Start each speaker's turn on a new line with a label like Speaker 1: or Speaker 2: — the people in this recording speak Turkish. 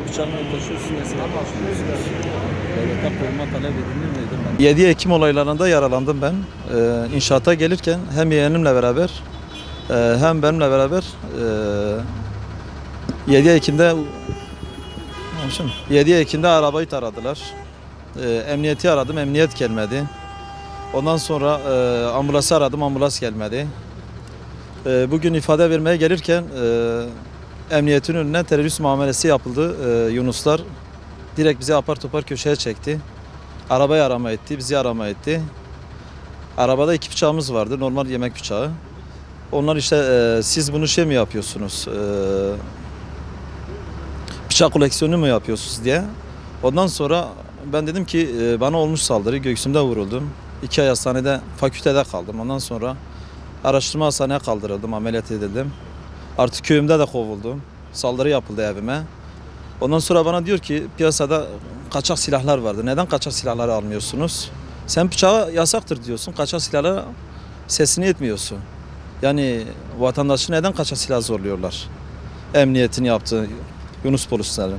Speaker 1: Bıçakla taşıyorsun mesela. Devlete koruma talep edilir miydi?
Speaker 2: 7 Ekim olaylarında yaralandım ben. İnşaata gelirken hem yeğenimle beraber hem benimle beraber 7 Ekim'de 7 Ekim'de arabayı taradılar. Emniyeti aradım, emniyet gelmedi. Ondan sonra ambulansı aradım, ambulans gelmedi. Bugün ifade vermeye gelirken emniyetin önüne terörist muamelesi yapıldı. Yunuslar direkt bizi apar topar köşeye çekti. Arabayı arama etti, bizi arama etti. Arabada 2 bıçağımız vardı, normal yemek bıçağı. Onlar işte siz bunu şey mi yapıyorsunuz, bıçak koleksiyonu mu yapıyorsunuz diye. Ondan sonra ben dedim ki bana olmuş saldırı, göğsümde vuruldum. 2 ay hastanede, fakültede kaldım. Ondan sonra araştırma hastaneye kaldırıldım, ameliyat edildim. Artık köyümde de kovuldum. Saldırı yapıldı evime. Ondan sonra bana diyor ki piyasada kaçak silahlar vardı. Neden kaçak silahları almıyorsunuz? Sen bıçağı yasaktır diyorsun. Kaçak silahlara sesini etmiyorsun. Yani vatandaşı neden kaçak silah zorluyorlar? Emniyetin yaptığı Yunus polislerin.